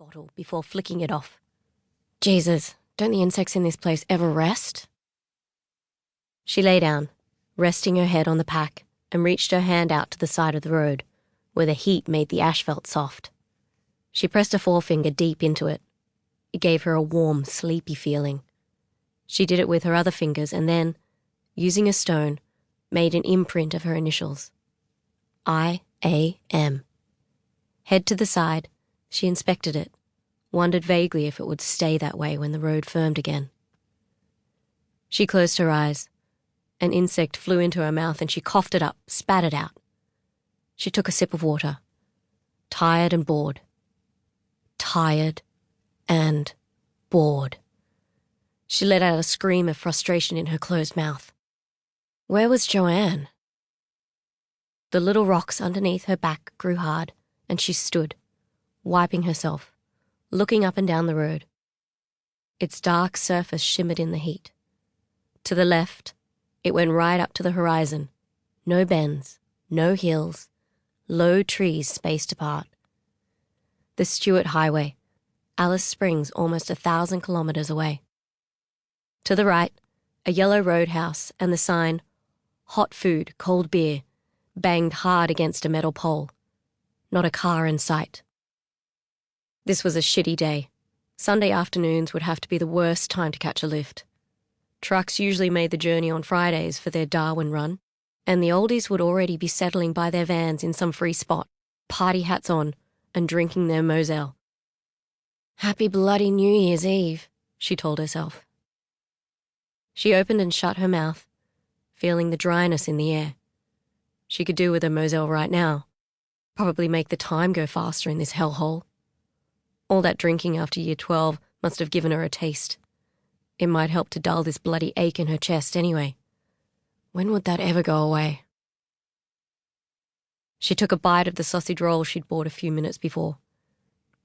bottle before flicking it off. Jesus, don't the insects in this place ever rest? She lay down, resting her head on the pack, and reached her hand out to the side of the road, where the heat made the asphalt soft. She pressed a forefinger deep into it. It gave her a warm, sleepy feeling. She did it with her other fingers and then, using a stone, made an imprint of her initials. I-A-M. Head to the side, she inspected it, wondered vaguely if it would stay that way when the road firmed again. She closed her eyes. An insect flew into her mouth and she coughed it up, spat it out. She took a sip of water. Tired and bored. Tired and bored. She let out a scream of frustration in her closed mouth. Where was Joanne? The little rocks underneath her back grew hard, and she stood, wiping herself, looking up and down the road. Its dark surface shimmered in the heat. To the left, it went right up to the horizon. No bends, no hills, low trees spaced apart. The Stuart Highway, Alice Springs almost 1,000 kilometers away. To the right, a yellow roadhouse and the sign, Hot Food, Cold Beer, banged hard against a metal pole. Not a car in sight. This was a shitty day. Sunday afternoons would have to be the worst time to catch a lift. Trucks usually made the journey on Fridays for their Darwin run, and the oldies would already be settling by their vans in some free spot, party hats on, and drinking their Moselle. Happy bloody New Year's Eve, she told herself. She opened and shut her mouth, feeling the dryness in the air. She could do with a Moselle right now. Probably make the time go faster in this hellhole. All that drinking after year 12 must have given her a taste. It might help to dull this bloody ache in her chest anyway. When would that ever go away? She took a bite of the sausage roll she'd bought a few minutes before.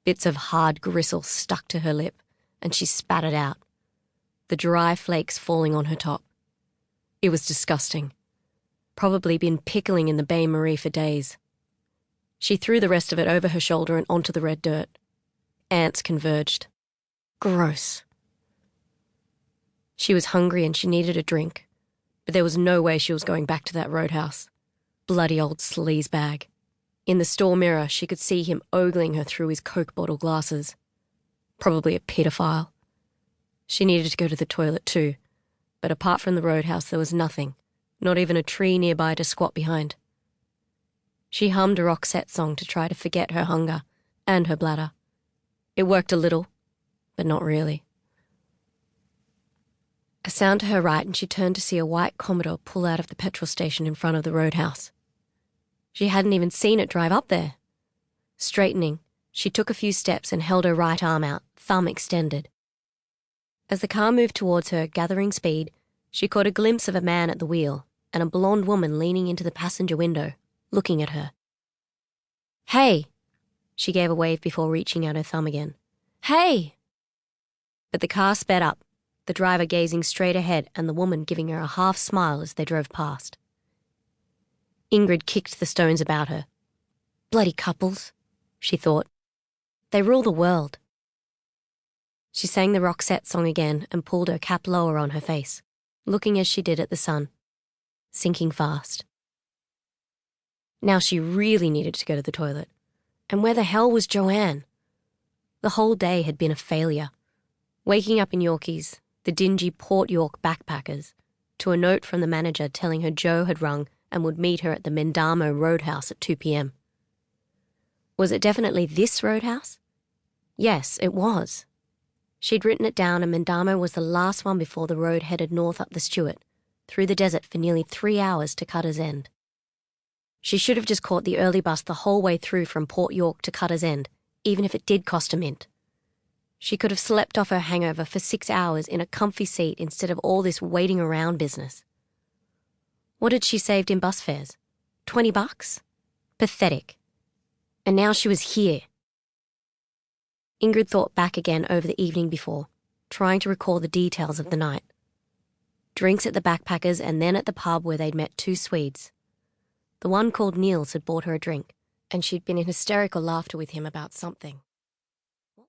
Bits of hard gristle stuck to her lip, and she spat it out, the dry flakes falling on her top. It was disgusting. Probably been pickling in the bain-marie for days. She threw the rest of it over her shoulder and onto the red dirt. Ants converged. Gross. She was hungry and she needed a drink, but there was no way she was going back to that roadhouse. Bloody old sleazebag. In the store mirror, she could see him ogling her through his Coke bottle glasses. Probably a pedophile. She needed to go to the toilet too, but apart from the roadhouse there was nothing, not even a tree nearby to squat behind. She hummed a Roxette song to try to forget her hunger and her bladder. It worked a little, but not really. A sound to her right and she turned to see a white Commodore pull out of the petrol station in front of the roadhouse. She hadn't even seen it drive up there. Straightening, she took a few steps and held her right arm out, thumb extended. As the car moved towards her, gathering speed, she caught a glimpse of a man at the wheel and a blonde woman leaning into the passenger window, looking at her. Hey! She gave a wave before reaching out her thumb again. Hey! But the car sped up, the driver gazing straight ahead and the woman giving her a half smile as they drove past. Ingrid kicked the stones about her. Bloody couples, she thought. They rule the world. She sang the Roxette song again and pulled her cap lower on her face, looking as she did at the sun, sinking fast. Now she really needed to go to the toilet. And where the hell was Joanne? The whole day had been a failure. Waking up in Yorkies, the dingy Port York backpackers, to a note from the manager telling her Joe had rung and would meet her at the Mendamo Roadhouse at 2 p.m. Was it definitely this roadhouse? Yes, it was. She'd written it down and Mendamo was the last one before the road headed north up the Stuart, through the desert for nearly 3 hours to Cutter's End. She should have just caught the early bus the whole way through from Port York to Cutter's End, even if it did cost a mint. She could have slept off her hangover for 6 hours in a comfy seat instead of all this waiting around business. What had she saved in bus fares? $20? Pathetic. And now she was here. Ingrid thought back again over the evening before, trying to recall the details of the night. Drinks at the backpackers and then at the pub where they'd met 2 Swedes. The one called Niels had bought her a drink, and she'd been in hysterical laughter with him about something.